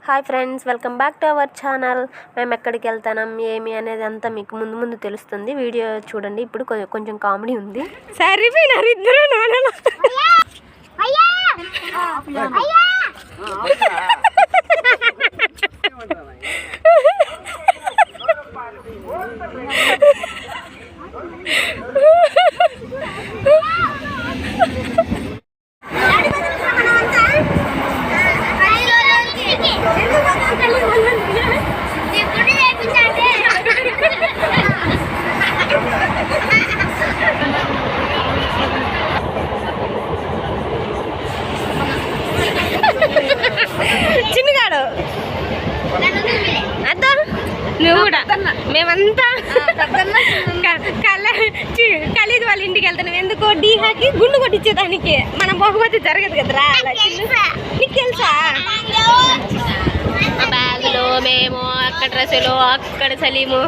Hi friends, welcome back to our channel. మేము ఎక్కడికి వెళ్తాం ఏమి అనేది అంతా మీకు ముందు తెలుస్తుంది. వీడియో చూడండి. ఇప్పుడు కొంచెం కామెడీ ఉంది. సరిపోయినారు ఇద్దరు నాన్నలు. చిన్నగాడు అద్దా నువ్వు కూడా మేమంతా ఖలీద్ వాళ్ళ ఇంటికి వెళ్తున్నాం. ఎందుకో డీహాకి గుండు కొట్టించేదానికి. మనం బహుమతి జరగదు కదరా. నీకు తెలుసా? బ్యాగులో మేము అక్కడ డ్రెస్సులు అక్కడ సలీము.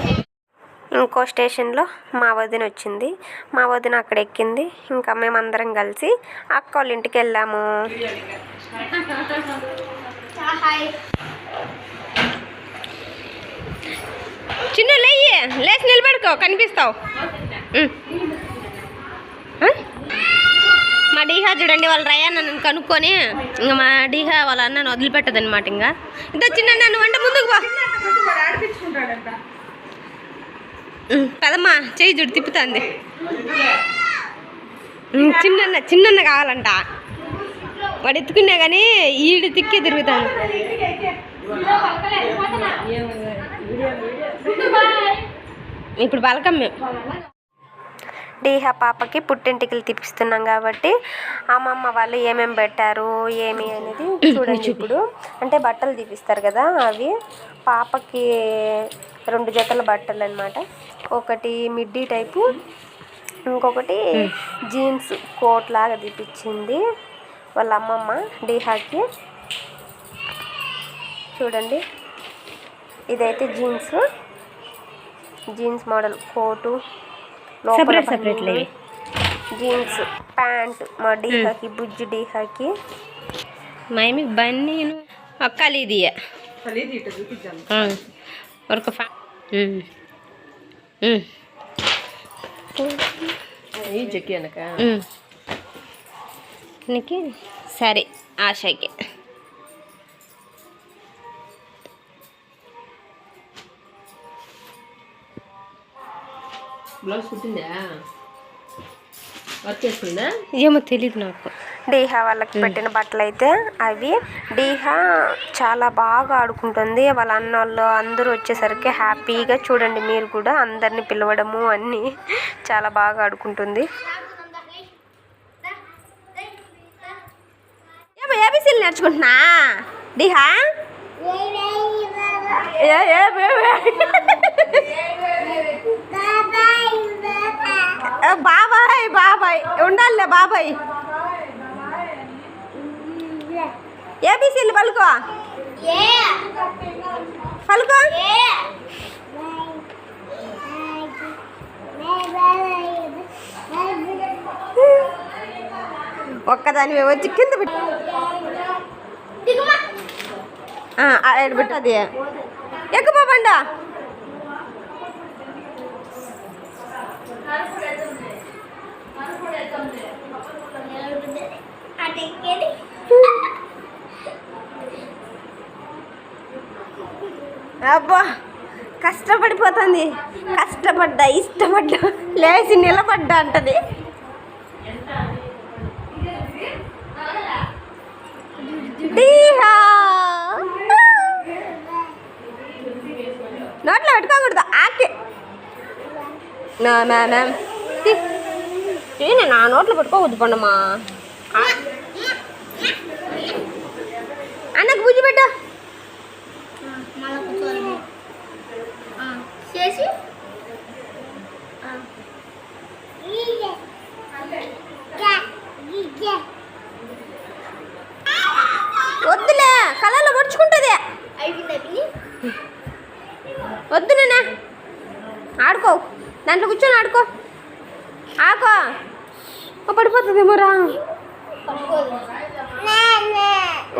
ఇంకో స్టేషన్లో మా వదిన వచ్చింది. మా వదిన అక్కడ ఎక్కింది. ఇంకా మేమందరం కలిసి అక్క వాళ్ళ ఇంటికి వెళ్ళాము. చిన్న లేచి నిలబడుకో, కనిపిస్తావు. మా డీహా చూడండి, వాళ్ళ రయ్య నన్ను కనుక్కొని ఇంకా మా డీహా వాళ్ళ అన్నను వదిలిపెట్టదు అనమాట. ఇంకా ఇంత చిన్న నన్ను అంటే ముందుకు పో. కదమ్మా, చెయ్యి చూడు తిప్పుతుంది. చిన్న కావాలంట. వాడు ఎత్తుకున్నా కానీ ఈడు తిక్కే తిరుగుతాను. ఇప్పుడు బలకం మేము డీహా పాపకి పుట్టింటికలు తిప్పిస్తున్నాం కాబట్టి అమ్మమ్మ వాళ్ళు ఏమేమి పెట్టారు ఏమి అనేది చూడండి. ఇప్పుడు అంటే బట్టలు తీపిస్తారు కదా, అవి పాపకి 2 జతల బట్టలు అన్నమాట. ఒకటి మిడ్డీ టైపు, ఇంకొకటి జీన్స్ కోట్ లాగా తీపిచ్చింది వాళ్ళ అమ్మమ్మ డీహాకి. చూడండి, ఇదైతే జీన్స్ మోడల్ కోటు, లోపల జీన్స్ ప్యాంట్ మా డీహాకి, బుజ్జి డీహాకి. మేమి బన్నీను ఖలీదియా ఒక నీకు సరే ఆశకి బ్లౌజ్ కుట్టిందా, వచ్చేస్తుందా ఏమో తెలీదు నాకు. డీహా వాళ్ళకి పెట్టిన బట్టలు అయితే అవి. డీహా చాలా బాగా ఆడుకుంటుంది. వాళ్ళ అన్నోళ్ళు అందరూ వచ్చేసరికి హ్యాపీగా చూడండి. మీరు కూడా అందరినీ పిలవడము అన్నీ చాలా బాగా ఆడుకుంటుంది. ఏబీసీలు నేర్చుకుంటున్నా డీహా. బాబాయ్ బాబాయ్ ఉండాలిలే బాబాయ్. ఏబీసీలు పలుకో పలుకో. ఒక్కదాని వచ్చి కింద పెట్టు. పెట్టు అది ఎక్కువ బండ. అబ్బా కష్టపడిపోతుంది. కష్టపడ్డా ఇష్టపడ్డా లేచి నిలబడ్డా అంటది. నోట్లో పెట్టుకోకూడదు. ఆకే మ్యామ్ నేను నా నోట్లో పెట్టుకోవద్దు పండమ్మా. అన్నకు బుజ్జి పెట్టు. వద్దులే, కళ్ళలో పొడుచుకుంటుంది. వద్దు నాన్న, ఆడుకో దాంట్లో కూర్చొని ఆడుకో. ఆకో పడిపోతుందేమో రా.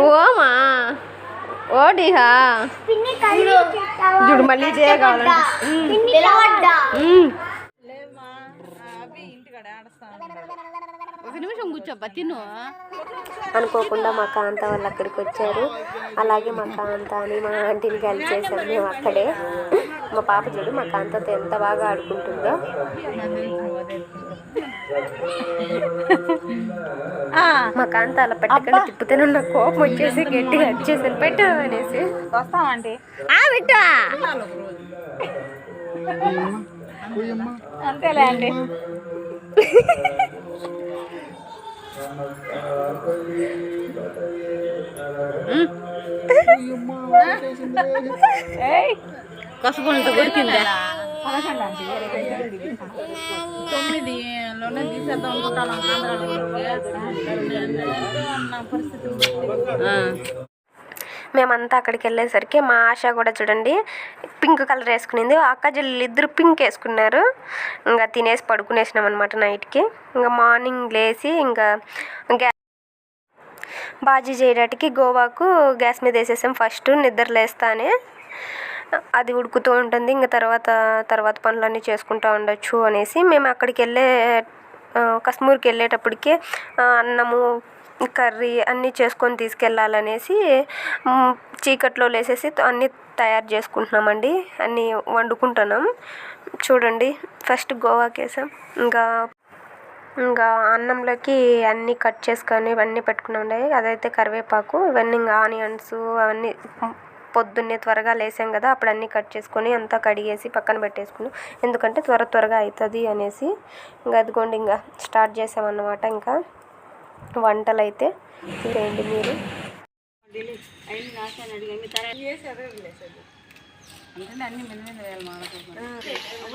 ఓమా ఓ డీహా చూడు మళ్ళీ చేయగలంట అనుకోకుండా మా కాంత వాళ్ళు అక్కడికి వచ్చారు. అలాగే మా కాంత అని మా ఆంటీని కలిసేసాం మేము అక్కడే. మా పాప చూడు మా కాంతతో ఎంత బాగా ఆడుకుంటుందో. మా కాంత అలా పెట్టకుండా తిప్పుతూనే నాకు కోపం వచ్చేసి గట్టిగా వచ్చేసాను పెట్టు అనేసి. వస్తామండి పెట్టా అంతేలే అండి. కసుకుంటూ కొరికిందా 9లోనే తీసేద్దాం అనుకుంటాను పరిస్థితి. మేమంతా అక్కడికి వెళ్ళేసరికి మా ఆశ కూడా చూడండి పింక్ కలర్ వేసుకునింది. అక్క చెల్లెలు ఇద్దరు పింక్ వేసుకున్నారు. ఇంకా తినేసి పడుకునేసినాం అనమాట నైట్కి. ఇంకా మార్నింగ్ లేచి ఇంకా బాజీ చేయడానికి గోవాకు గ్యాస్ మీద వేసేసాం. ఫస్ట్ నిద్ర లేస్తానే అది ఉడుకుతూ ఉంటుంది. ఇంకా తర్వాత పనులన్నీ చేసుకుంటూ ఉండొచ్చు అనేసి మేము అక్కడికి కశ్మీర్కి వెళ్ళేటప్పటికే అన్నము కర్రీ అన్నీ చేసుకొని తీసుకెళ్ళాలనేసి చీకట్లో లేసేసి అన్నీ తయారు చేసుకుంటున్నామండి. అన్నీ వండుకుంటున్నాం చూడండి. ఫస్ట్ గోవాకి వేసాం. ఇంకా అన్నంలోకి అన్నీ కట్ చేసుకొని ఇవన్నీ పెట్టుకున్నాం. అదైతే కరివేపాకు ఇవన్నీ ఇంకా ఆనియన్స్ అవన్నీ పొద్దున్నే త్వరగా లేసాం కదా అప్పుడు అన్నీ కట్ చేసుకొని అంతా కడిగేసి పక్కన పెట్టేసుకున్నాం. ఎందుకంటే త్వరగా అవుతుంది అనేసి. ఇంకా అదిగోండి ఇంకా స్టార్ట్ చేసామన్నమాట. ఇంకా వంటలు అయితే ఇదేంటి మీరు అన్ని మెల్లిమెల్లి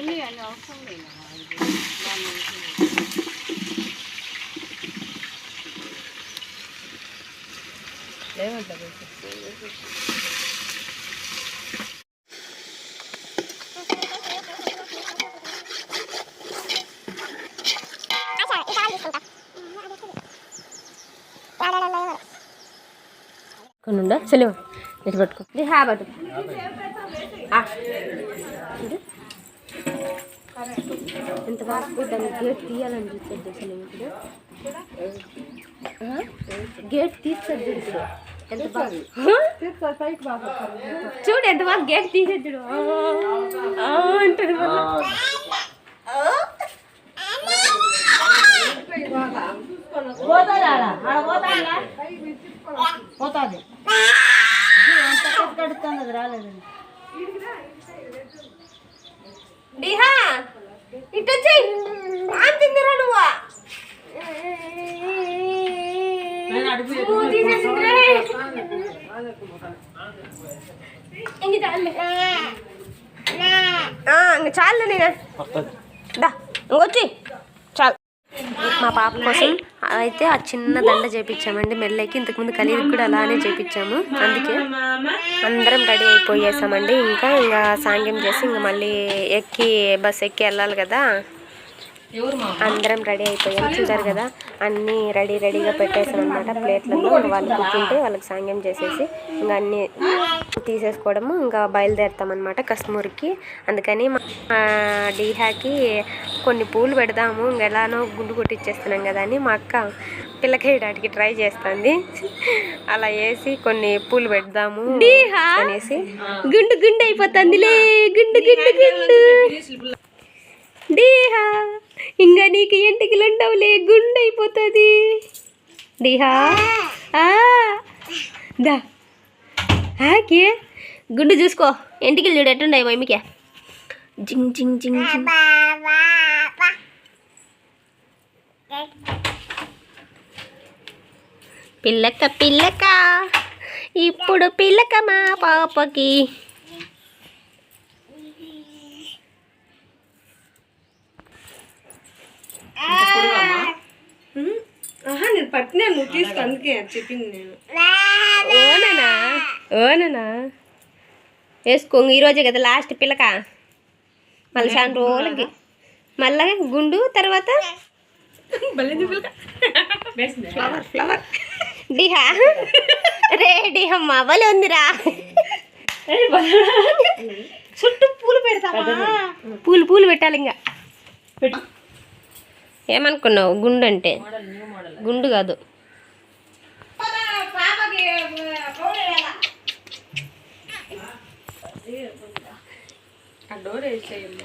వేయాలి అవసరం లేదు. కొనుండా సెలవు ఎటు పట్టుకో పట్టు ఎంత బాగా దాన్ని గేట్ తీయాలని చూసేది సెలవు. ఇప్పుడు గేట్ తీసేది ఇప్పుడు ఎంత బాగా చూడు ఎంత బాగా గేట్ తీసేది చూడు అంటాడు. పోతుంది కడుతున్నది రాలేదండి. డీహా ఇటు వచ్చి తిందిరా నువ్వు ఇంక చాలు నేను ఇంకొచ్చి చాలు. మా పాప కోసం అయితే ఆ చిన్న దండ చేపించామండి మెల్లకి. ఇంతకుముందు ఖలీదుకి కూడా అలానే చేపించాము. అందుకే అందరం రెడీ అయిపోయేసామండి. ఇంకా సాంగ్యం చేసి ఇంకా మళ్ళీ బస్ ఎక్కి వెళ్ళాలి కదా. అందరం రెడీ అయిపోయాం. చూసారు కదా అన్నీ రెడీగా పెట్టేసాం అనమాట ప్లేట్లలో. వాళ్ళు కూర్చుంటే వాళ్ళకి సాంగ్యం చేసేసి ఇంకా అన్నీ తీసేసుకోవడము. ఇంకా బయలుదేరుతామన్నమాట కశ్మీర్కి. అందుకని మా డీహాకి కొన్ని పూలు పెడదాము ఇంకా ఎలానో గుండు కొట్టించేస్తున్నాం కదా అని మా అక్క పిల్లకేయడానికి ట్రై చేస్తుంది. అలా వేసి కొన్ని పూలు పెడదాము అనేసి గుండు అయిపోతుందిలే. గుండు డీహా ఇంకా నీకు ఎంటికలు ఉండవులే గుండు అయిపోతుంది. డీహా దా ఆకే గుండు చూసుకో. ఎంటికలు చూడు ఎట్టుండయి మమ్మీకే. జింగ్ జింగ్ జింగ్ జింగ్. పిల్లక ఇప్పుడు పిల్లక మా పాపకి. నేను పట్టినా నువ్వు తీసుకో అందుకే చెప్పింది నేను. ఓనా వేసుకో ఈరోజే కదా లాస్ట్ పిల్లక. మళ్ళీ చాలా రోజులకి మళ్ళీ గుండు తర్వాత ఫ్లవర్ డిహా రే డిహమ్మ భలే ఉందిరా. చుట్టూ పూలు పెడతావా? పూలు పెట్టాలి ఇంకా. ఏమనుకున్నావు గుండు అంటే? గుండు కాదు. డోర్ వేసేయండి.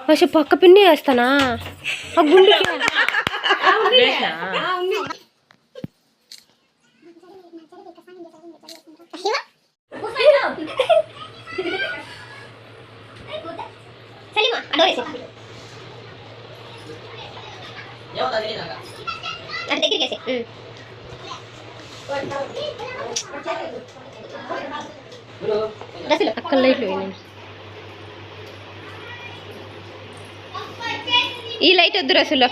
പക്ഷെ పక్క పిన్ని వేస్తానా ఆ గుండుకి? అక్కడ లైట్లు పోయినాయి. ఈ లైట్ వద్దు రసులో.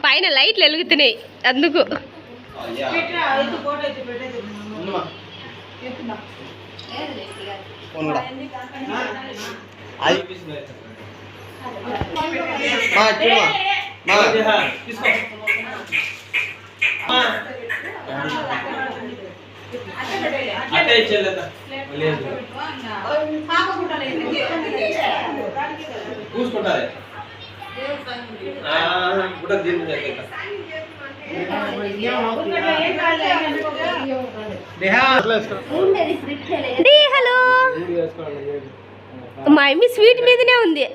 పైన లైట్లు వెలుగుతున్నాయి అందుకు. హలో మా అమ్మి స్వీట్ మీదనే ఉంది.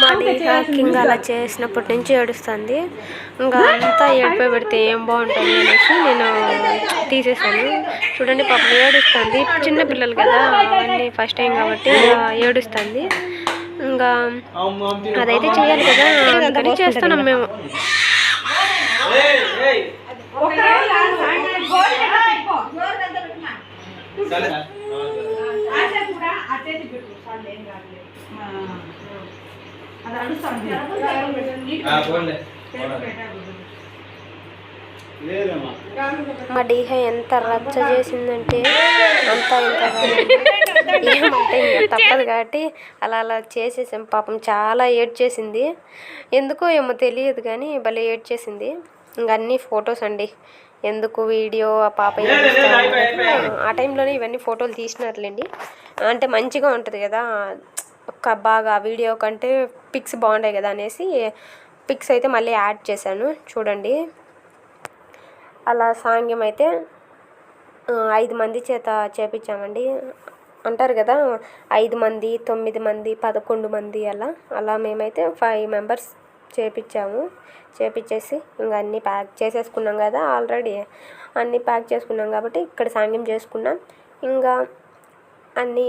మా డీహాకి ఇంకా అలా చేసినప్పటి నుంచి ఏడుస్తుంది. ఇంకా అంతా ఏడిపోయి పెడితే ఏం బాగుంటుంది అనేసి నేను తీసేసాను. చూడండి పాపం ఏడుస్తుంది. చిన్నపిల్లలు కదా, అవన్నీ ఫస్ట్ టైం కాబట్టి ఏడుస్తుంది. ఇంకా అదైతే చేయాలి కదా, అందుకని చేస్తున్నాం మేము. మా డీహా ఎంత రచ్చ చేసిందంటే అంతా ఏమంటే ఇంకా తప్పదు కాబట్టి అలా చేసేసాం. పాపం చాలా ఏడ్చేసింది. ఎందుకో ఏమో తెలియదు కానీ భలే ఏడ్చేసింది. ఇంకా అన్నీ ఫొటోస్ అండి, ఎందుకు వీడియో ఆ పాప ఆ టైంలోనే ఇవన్నీ ఫోటోలు తీసినారులేండి. అంటే మంచిగా ఉంటుంది కదా, బాగా వీడియో కంటే పిక్స్ బాగుంటాయి కదా అనేసి పిక్స్ అయితే మళ్ళీ యాడ్ చేశాను. చూడండి అలా సాంగ్యం అయితే 5 మంది చేత చేపించామండి. అంటారు కదా 5 మంది 9 మంది 11 మంది అలా మేమైతే 5 మెంబర్స్ చేపించేసి ఇంకా అన్నీ ప్యాక్ చేసేసుకున్నాం కదా. ఆల్రెడీ అన్నీ ప్యాక్ చేసుకున్నాం కాబట్టి ఇక్కడ సాంగ్యం చేసుకున్నాం. ఇంకా అన్నీ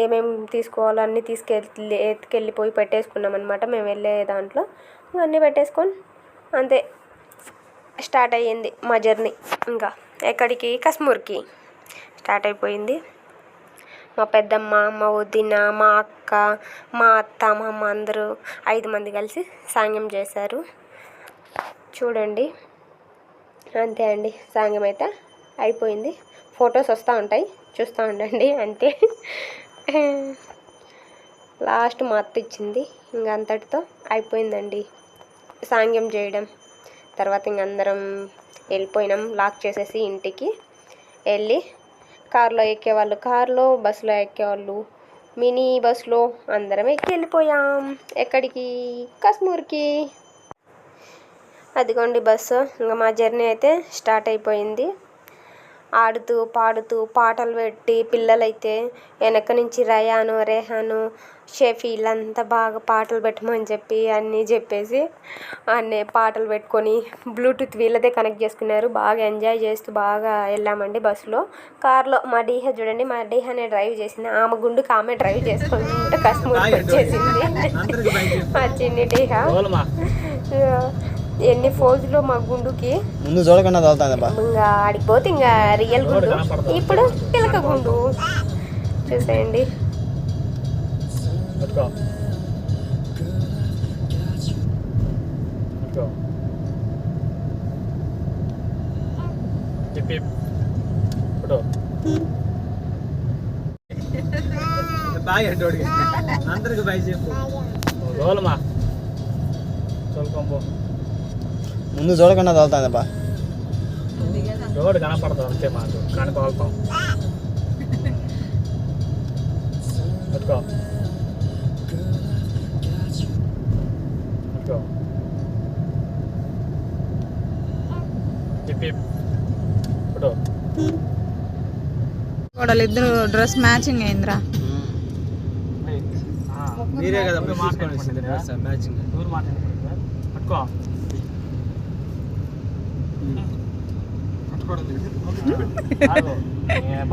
ఏమేమి తీసుకోవాలో అన్నీ ఎత్తుకెళ్ళిపోయి పెట్టేసుకున్నాం అనమాట. మేము వెళ్ళే దాంట్లో అన్నీ పెట్టేసుకొని అంతే స్టార్ట్ అయ్యింది మా జర్నీ. ఇంకా ఎక్కడికి? కశ్మూర్కి స్టార్ట్ అయిపోయింది. మా పెద్దమ్మ, మా వదిన, మా అక్క, మా అత్త, మా అమ్మ అందరూ 5 మంది కలిసి సాంగ్యం చేశారు. చూడండి అంతే అండి, సాంగ్యం అయితే అయిపోయింది. ఫొటోస్ వస్తూ ఉంటాయి, చూస్తూ ఉండండి అంతే. లాస్ట్ మా అత్త ఇచ్చింది. ఇంకా అంతటితో అయిపోయిందండి సాంగ్యం చేయడం. తర్వాత ఇంక అందరం వెళ్ళిపోయినాం. లాక్ చేసేసి ఇంటికి వెళ్ళి కారులో ఎక్కేవాళ్ళు కారులో, బస్సులో ఎక్కేవాళ్ళు మినీ బస్సులో అందరం ఎక్కి వెళ్ళిపోయాం. ఎక్కడికి? కశ్మూర్కి. అదిగోండి బస్సు. ఇంకా మా జర్నీ అయితే స్టార్ట్ అయిపోయింది. ఆడుతూ పాడుతూ పాటలు పెట్టి పిల్లలైతే వెనక నుంచి రయాను రేహాను షెఫీ వీళ్ళంతా బాగా పాటలు పెట్టమని చెప్పి అన్నీ చెప్పేసి అన్నీ పాటలు పెట్టుకొని బ్లూటూత్ వీళ్ళదే కనెక్ట్ చేసుకున్నారు. బాగా ఎంజాయ్ చేస్తూ బాగా వెళ్ళామండి బస్సులో. కార్లో మా డీహ చూడండి, మా డీహనే డ్రైవ్ చేసింది. ఆమె గుండుకు ఆమె డ్రైవ్ చేసుకుంటే కశ్మీర్కి వచ్చేసింది మా చిన్ని డీహ. ఎన్ని ఫోజులు మా గుండుకి ముందు చూడకుండా ఇంకా ఆడిపోతే ఇంకా రియల్ గుండు, ఇప్పుడు పిలక గుండు చూసేయండి. అందరికి బై చెప్పు. ముందు చూడకుండా తోలుతాందబ్బా. రోడ్డు కనపడతాం అంతే మాకు కనుకోలుతాం. పట్టుకో పట్టుకో చెప్పి ఫోటో. వాళ్ళిద్దరు డ్రెస్ మ్యాచింగ్ అయిందిరా. మీరే కదా మ్యాచింగ్. ఎవరు మాట్లాడుకుంటారు? పట్టుకో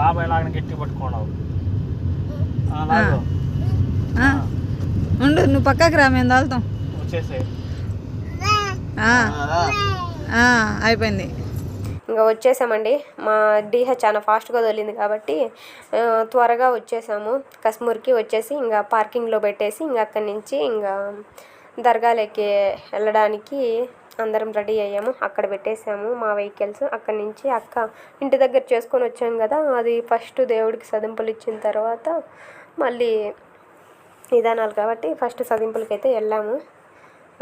బాబాయ్ లాగా గట్టి పట్టుకోవడం. ఉండు, నువ్వు పక్కకి రా, మేము తోలుతాం. వచ్చేసే అయిపోయింది. ఇంకా వచ్చేసామండి. మా డీహ చాలా ఫాస్ట్గా తోలింది కాబట్టి త్వరగా వచ్చేసాము. కశ్మీర్కి వచ్చేసి ఇంకా పార్కింగ్లో పెట్టేసి ఇంకా అక్కడి నుంచి ఇంకా దర్గాలోకి వెళ్ళడానికి అందరం రెడీ అయ్యాము. అక్కడ పెట్టేసాము మా వెహికల్స్. అక్కడి నుంచి అక్క ఇంటి దగ్గర చేసుకొని వచ్చాం కదా, అది ఫస్ట్ దేవుడికి సదింపులు ఇచ్చిన తర్వాత మళ్ళీ నిదానాలు కాబట్టి ఫస్ట్ సదింపులకి అయితే వెళ్ళాము.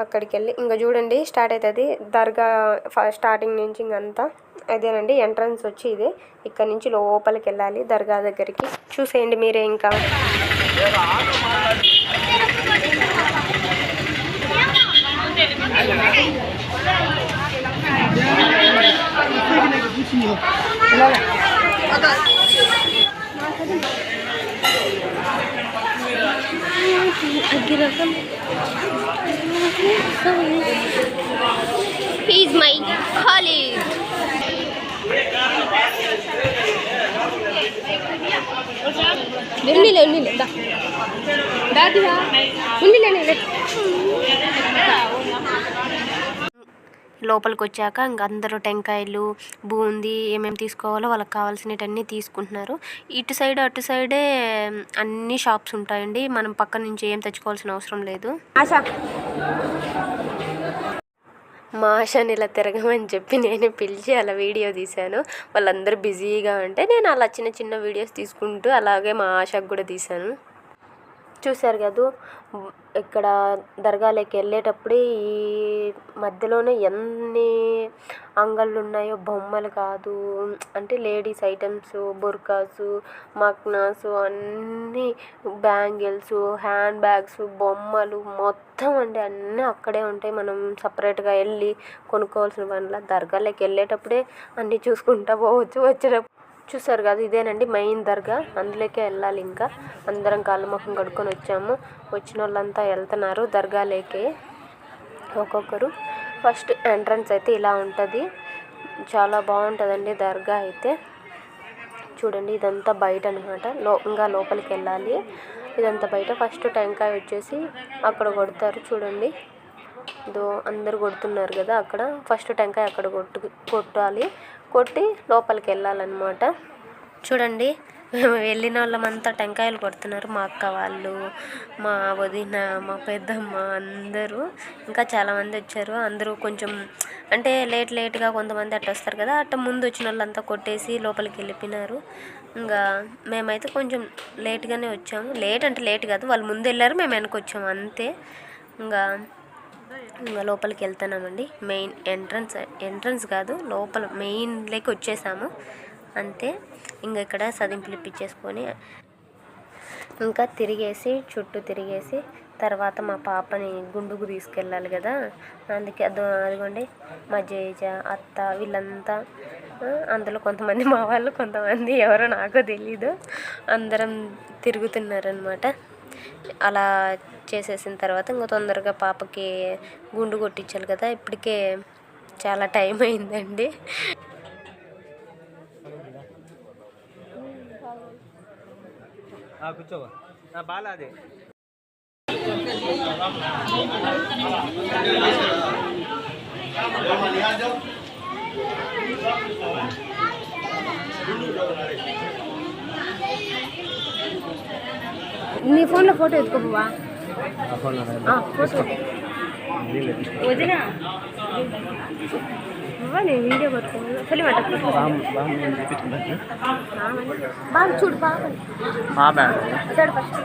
అక్కడికి వెళ్ళి ఇంకా చూడండి స్టార్ట్ అవుతుంది దర్గా. స్టార్టింగ్ నుంచి ఇంకంతా అదేనండి ఎంట్రన్స్ వచ్చి ఇదే. ఇక్కడ నుంచి లోపలికి వెళ్ళాలి దర్గా దగ్గరికి. చూసేయండి మీరే. ఇంకా He's my colleague. లోపలికి వచ్చాక ఇంక అందరూ టెంకాయలు బూందీ ఏమేమి తీసుకోవాలో వాళ్ళకి కావాల్సినవన్నీ తీసుకుంటున్నారు. ఇటు సైడ్ అటు సైడే అన్ని షాప్స్ ఉంటాయండి. మనం పక్క నుంచి ఏం తెచ్చుకోవాల్సిన అవసరం లేదు. మా ఆశని ఇలా తిరగమని చెప్పి నేను పిలిచి అలా వీడియో తీశాను. వాళ్ళందరూ బిజీగా ఉంటే నేను అలా చిన్న చిన్న వీడియోస్ తీసుకుంటూ అలాగే మా ఆశకు కూడా తీశాను. చూశారు కదా ఇక్కడ దర్గాలోకి వెళ్ళేటప్పుడే ఈ మధ్యలోనే ఎన్ని అంగళ్ళు ఉన్నాయో. బొమ్మలు కాదు అంటే లేడీస్ ఐటమ్స్, బుర్కాసు, మక్నాసు, అన్నీ బ్యాంగిల్స్, హ్యాండ్ బ్యాగ్స్, బొమ్మలు మొత్తం అండి అన్నీ అక్కడే ఉంటాయి. మనం సపరేట్గా వెళ్ళి కొనుక్కోవాల్సిన పనిలా దర్గాలోకి వెళ్ళేటప్పుడే అన్నీ చూసుకుంటా పోవచ్చు. వచ్చేటప్పుడు చూసారు కదా ఇదేనండి మెయిన్ దర్గా, అందులోకే వెళ్ళాలి. ఇంకా అందరం కాళ్ళ ముఖం కడుక్కొని వచ్చాము. వచ్చిన వాళ్ళంతా వెళ్తున్నారు దర్గాలోకి ఒక్కొక్కరు. ఫస్ట్ ఎంట్రన్స్ అయితే ఇలా ఉంటుంది, చాలా బాగుంటుందండి దర్గా అయితే. చూడండి ఇదంతా బయట అనమాట. ఇంకా లోపలికి వెళ్ళాలి. ఇదంతా బయట. ఫస్ట్ టెంకాయ వచ్చేసి అక్కడ కొడతారు చూడండి. అందరు కొడుతున్నారు కదా అక్కడ. ఫస్ట్ టెంకాయ అక్కడ కొట్టాలి. కొట్టి లోపలికి వెళ్ళాలన్నమాట. చూడండి మేము వెళ్ళిన వాళ్ళమంతా టెంకాయలు కొడుతున్నారు. మా అక్క వాళ్ళు, మా వదిన, మా పెద్దమ్మ అందరూ ఇంకా చాలామంది వచ్చారు. అందరూ కొంచెం అంటే లేట్గా కొంతమంది అట్ట వస్తారు కదా, అట్ట ముందు వచ్చిన వాళ్ళంతా కొట్టేసి లోపలికి వెళ్ళిపోయినారు. ఇంకా మేమైతే కొంచెం లేట్గానే వచ్చాము. లేట్ అంటే లేట్ కాదు, వాళ్ళు ముందు వెళ్ళారు, మేము వెనక్కి వచ్చాము అంతే. ఇంకా లోపలికి వెళ్తున్నామండి. మెయిన్ ఎంట్రన్స్ కాదు, లోపల మెయిన్లోకి వచ్చేసాము అంతే. ఇంకా ఇక్కడ సదింపులు ఇప్పించేసుకొని ఇంకా చుట్టూ తిరిగేసి తర్వాత మా పాపని గుండుకు తీసుకెళ్ళాలి కదా, అందుకే అదిగోండి మా జేజ, అత్త వీళ్ళంతా అందులో కొంతమంది మా వాళ్ళు, కొంతమంది ఎవరో నాకో తెలీదు. అందరం తిరుగుతున్నారనమాట. అలా చేసేసిన తర్వాత ఇంకా తొందరగా పాపకి గుండు కొట్టించాలి కదా. ఇప్పటికే చాలా టైం అయిందండి. కూర్చోవా బాగా అదే నీ ఫోన్లో ఫోటో ఎత్తుకోవా? ఫోటో వదినా నేను వీడియో పట్టుకోవాలి. బాగా చూడు, బాగా ఫస్ట్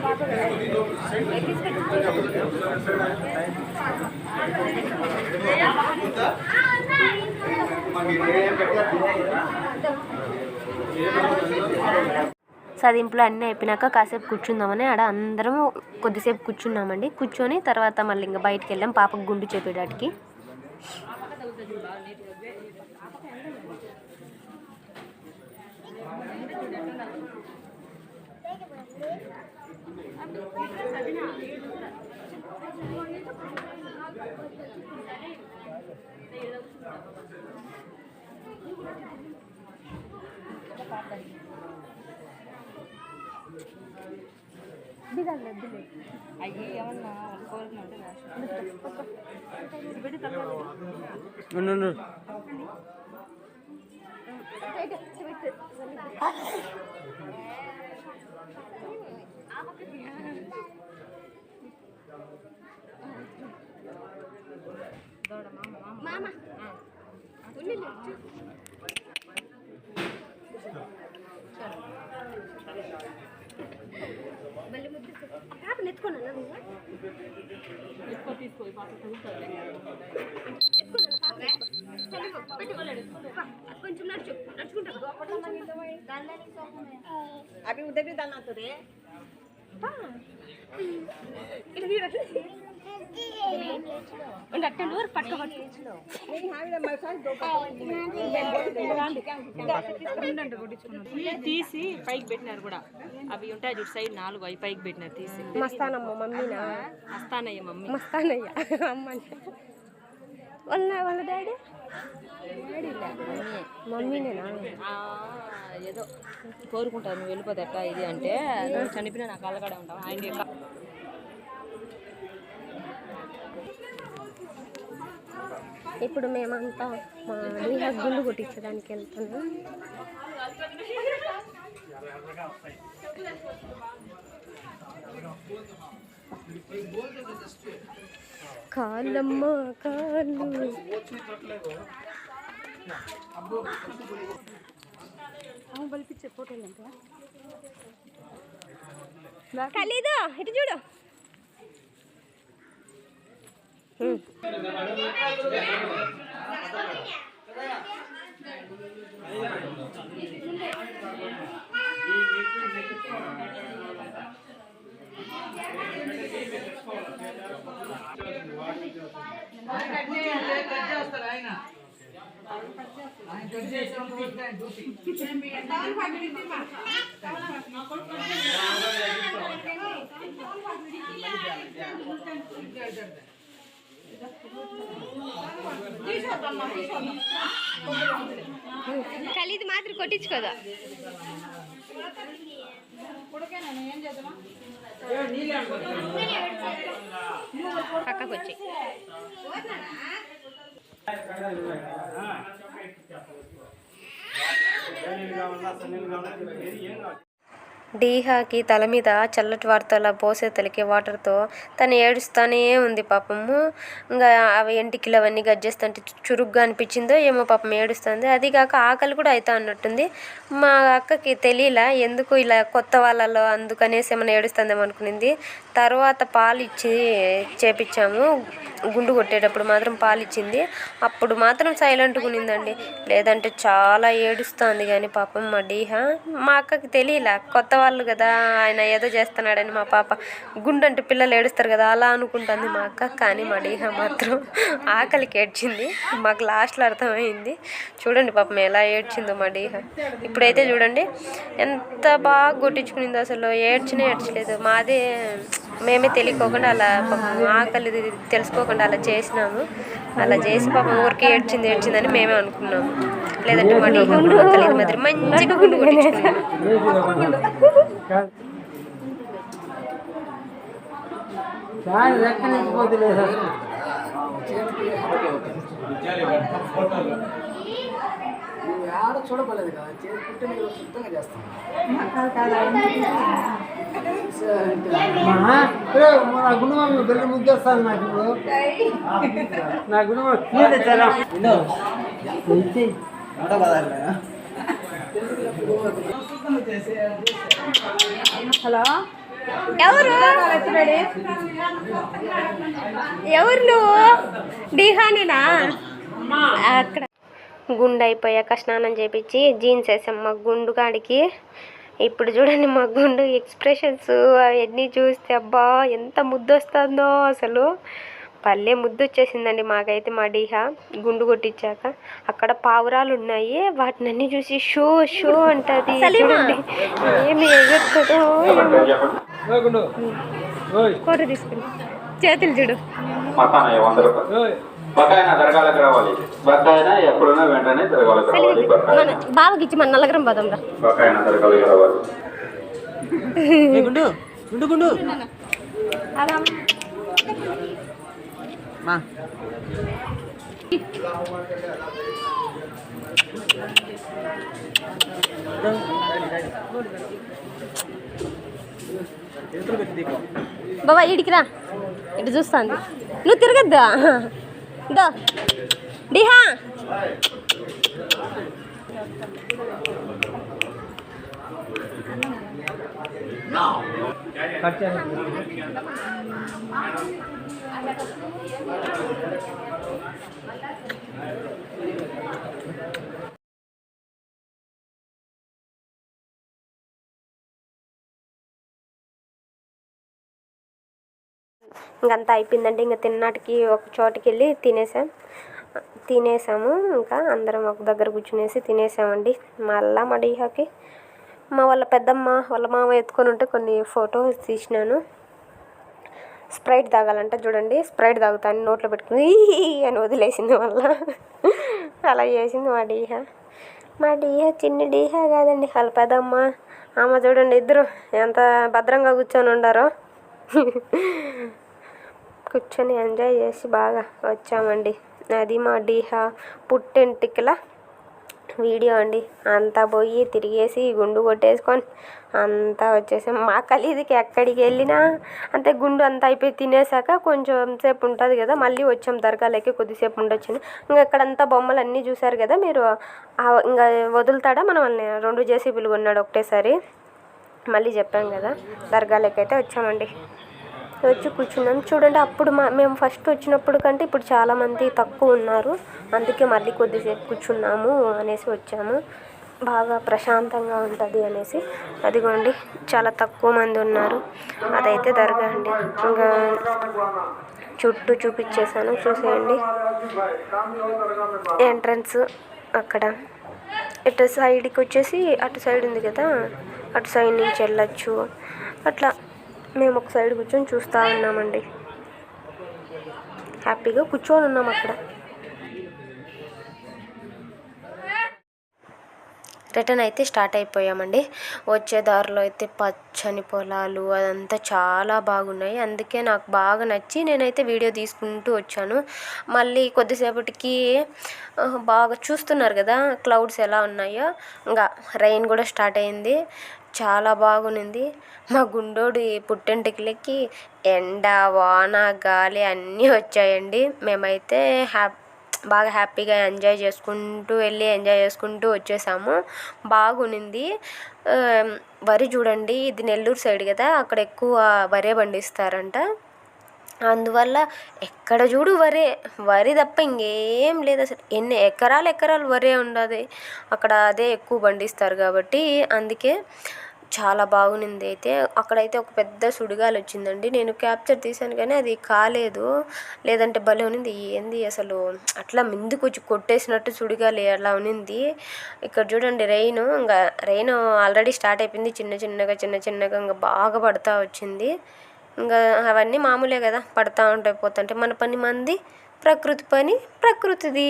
చదింపులు అన్నీ అయిపోయినాక కాసేపు కూర్చుందామని ఆడ అందరం కొద్దిసేపు కూర్చున్నామండి. కూర్చొని తర్వాత మళ్ళీ ఇంకా బయటికి వెళ్ళాం పాపకు గుండు చేపేటానికి. అయ్యి ఏమన్నా కోరుకుంటే కొంచెం నడుచుకుంటా అవి ఉదవి దాని తీసి పైకి పెట్టినారు కూడా. అవి ఉంటాయి చూడు సైడ్ 4 అవి పైకి పెట్టినారు తీసి. మస్తానమ్మ మమ్మీనా? మస్తానయ్య మమ్మీ. మస్తానయ్య అమ్మ వాళ్ళ డాడీ మమ్మీనేనా? ఏదో కోరుకుంటారు నువ్వు వెళ్ళిపోతే ఎట్లా ఇది అంటే, నువ్వు చనిపోయినా నాకు అలగడే ఉంటావు ఆయన. ఇప్పుడు మేమంతా మా నీళ్ళ గుండు కొట్టించడానికి వెళ్తున్నాం. కాళ్ళమ్మ కాళ్ళు బలిపించే ఫోటోలు అంటే ఖలీదు ఇటు చూడు. ఖలీదు మాత్రం కొట్టించుకోదా? పక్కకు వచ్చి డీహాకి తల మీద చల్లటి వార్తల పోసే తలికే వాటర్తో తను ఏడుస్తూనే ఉంది పాపము. ఇంకా అవి ఎంటికలు అవన్నీ గజ్జేస్తుంటే చురుగ్గా అనిపించిందో ఏమో పాపం ఏడుస్తుంది. అది కాక ఆకలి కూడా అవుతా అన్నట్టుంది. మా అక్కకి తెలియలా ఎందుకు ఇలా కొత్త వాళ్ళలో అందుకనేసి ఏమైనా ఏడుస్తుందేమో అనుకునింది. తర్వాత పాలు ఇచ్చి చేపించాము. గుండు కొట్టేటప్పుడు మాత్రం పాలు ఇచ్చింది. అప్పుడు మాత్రం సైలెంట్గా ఉన్నిందండి, లేదంటే చాలా ఏడుస్తుంది. కానీ పాపం మా డీహా మా అక్కకి తెలియలా కొత్త పెద్దవాళ్ళు కదా, ఆయన ఏదో చేస్తున్నాడని మా పాప గుండు అంటే పిల్లలు ఏడుస్తారు కదా అలా అనుకుంటుంది మా అక్క. కానీ మా డీహా మాత్రం ఆకలికి ఏడ్చింది. మాకు లాస్ట్లో అర్థమైంది. చూడండి పాపం ఎలా ఏడ్చిందో మా డీహా. ఇప్పుడైతే చూడండి ఎంత బాగా కొట్టించుకునింది, అసలు ఏడ్చలేదు. మేమే తెలియకోకుండా అలా పాపం ఆకలి తెలుసుకోకుండా అలా చేసినాము. అలా చేసి పాపం ఊరికి ఏడ్చిందని మేమే అనుకున్నాము. లేదంటే మా డీహా తెలియదు మాదిరి మంచిగా గుండు కొట్టించుకున్నాను. చూడలేదు కదా, పుట్టిన శుద్ధంగా చేస్తాను. నా గుణం బెల్లి ముద్దేస్తాను నాకు ఇప్పుడు. నా గుణం హలో, ఎవరు నువ్వు? డీహానేనా? అక్కడ గుండు అయిపోయాక స్నానం చేపించి జీన్స్ వేసాం మా గుండు కాడికి. ఇప్పుడు చూడండి మా గుండు ఎక్స్ప్రెషన్స్ అవన్నీ చూస్తే అబ్బా ఎంత ముద్దు వస్తుందో, అసలు పల్లె ముద్దు వచ్చేసిందండి మాకైతే. మా డీహా గుండు కొట్టించాక అక్కడ పావురాలు ఉన్నాయి, వాటిని అన్ని చూసి షో షో అంటది. చూడండి ఏమి ఎగురుతుందో. కూర తీసుకుని చేతులు చూడు. బావకి ఇచ్చి మన నల్లగరం పోదాం రా. బాబా ఇడికి రా, ఇటు చూస్తాను. నువ్వు తిరగద్దా దో డీహా. ఇంకంతా అయిపోయిందంటే ఇంకా తిన్నాటికి ఒక చోటుకి వెళ్ళి తినేసాము. ఇంకా అందరం ఒక దగ్గర కూర్చునేసి తినేసామండి. మళ్ళీ మా డీహాకి వాళ్ళ పెద్దమ్మ వాళ్ళ మామ ఎత్తుకొని ఉంటే కొన్ని ఫొటోస్ తీసినాను. స్ప్రైట్ తాగాలంట, చూడండి స్ప్రైట్ తాగుతాను నోట్లో పెట్టుకుని అని వదిలేసింది. మళ్ళీ అలా చేసింది మా డీహా. చిన్ని డీహా కాదండి, వాళ్ళ పెద్దమ్మ ఆమె చూడండి ఇద్దరు ఎంత భద్రంగా కూర్చొని ఉండారో. కూర్చొని ఎంజాయ్ చేసి బాగా వచ్చామండి. అది మా డీహా పుట్టెంటికల వీడియో అండి. అంతా పోయి తిరిగేసి గుండు కొట్టేసుకొని అంతా వచ్చేసాం. మా ఖలీదుకి ఎక్కడికి వెళ్ళినా అంతే గుండు అంతా అయిపోయి తినేసాక కొంచెం సేపు ఉంటుంది కదా, మళ్ళీ వచ్చాం దర్గాలకి, కొద్దిసేపు ఉండొచ్చాను. ఇంకా ఇక్కడంతా బొమ్మలు అన్నీ చూసారు కదా మీరు. ఇంకా వదులుతాడా మనం వాళ్ళని 2 జేసీబీలు కొన్నాడు ఒకటేసారి. మళ్ళీ చెప్పాం కదా, దర్గాలకి అయితే వచ్చామండి. వచ్చి కూర్చున్నాం. చూడండి అప్పుడు మేము ఫస్ట్ వచ్చినప్పుడు కంటే ఇప్పుడు చాలామంది తక్కువ ఉన్నారు, అందుకే మళ్ళీ కొద్దిసేపు కూర్చున్నాము అనేసి వచ్చాము. బాగా ప్రశాంతంగా ఉంటుంది అనేసి. అదిగోండి చాలా తక్కువ మంది ఉన్నారు. అదైతే దర్గా అండి. ఇంకా చుట్టూ చూపించేసాను, చూసేయండి. ఎంట్రన్స్ అక్కడ ఇటు సైడ్కి వచ్చేసి అటు సైడ్ ఉంది కదా, అటు సైడ్ నుంచి వెళ్ళచ్చు. అట్లా మేము ఒక సైడ్ కూర్చొని చూస్తూ ఉన్నామండి. హ్యాపీగా కూర్చొని ఉన్నాం అక్కడ. రిటర్న్ అయితే స్టార్ట్ అయిపోయామండి. వచ్చే దారిలో అయితే పచ్చని పొలాలు అదంతా చాలా బాగున్నాయి. అందుకే నాకు బాగా నచ్చి నేనైతే వీడియో తీసుకుంటూ వచ్చాను. మళ్ళీ కొద్దిసేపటికి బాగా చూస్తున్నారు కదా క్లౌడ్స్ ఎలా ఉన్నాయో, ఇంకా రైన్ కూడా స్టార్ట్ అయింది. చాలా బాగుంది. మా గుండోడి పుట్టెంటికలకి ఎండ వాన గాలి అన్నీ వచ్చాయండి. మేమైతే బాగా హ్యాపీగా ఎంజాయ్ చేసుకుంటూ వచ్చేసాము. బాగుంది. వరి చూడండి, ఇది నెల్లూరు సైడ్ కదా, అక్కడ ఎక్కువ వరే పండిస్తారంట. అందువల్ల ఎక్కడ చూడు వరి తప్ప ఇంకేం లేదు అసలు. ఎన్ని ఎకరాలు వరే ఉండదు అక్కడ, అదే ఎక్కువ పండిస్తారు కాబట్టి అందుకే చాలా బాగునింది. అయితే అక్కడైతే ఒక పెద్ద సుడిగాలి వచ్చిందండి. నేను క్యాప్చర్ తీశాను కానీ అది కాలేదు, లేదంటే భలే ఉనింది. ఏంది అసలు అట్లా ముందుకు వచ్చి కొట్టేసినట్టు సుడిగాలి అలా ఉనింది. ఇక్కడ చూడండి రెయిన్ ఆల్రెడీ స్టార్ట్ అయిపోయింది. చిన్న చిన్నగా ఇంకా బాగా పడుతూ వచ్చింది. ఇంకా అవన్నీ మామూలే కదా, పడుతూ ఉంటాయి పోతుంటే. మన పని మంది, ప్రకృతి పని ప్రకృతిది.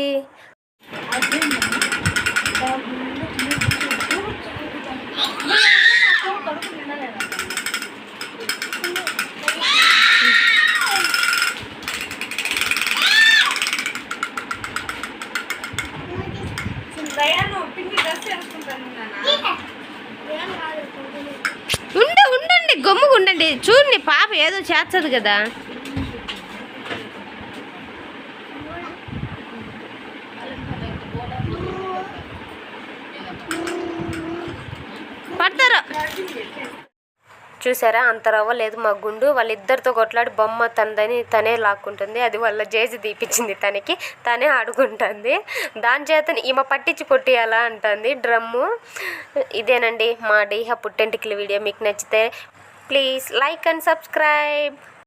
ఉండండి, గమ్ముగా ఉండండి. చూడండి పాప ఏదో చేస్తుంది కదా. పడతారు. చూసారా, అంత రవ్వ లేదు మా గుండు. వాళ్ళిద్దరితో కొట్లాడి బొమ్మ తనే లాక్కుంటుంది. అది వాళ్ళ జేజి తీపిచ్చింది తనకి, తనే ఆడుకుంటుంది. దాని చేత ఈమె పట్టించి కొట్టేయాలా అంటుంది డ్రమ్ము. ఇదేనండి మా డీహా పుట్టెంటికల వీడియో. మీకు నచ్చితే ప్లీజ్ లైక్ అండ్ సబ్స్క్రైబ్.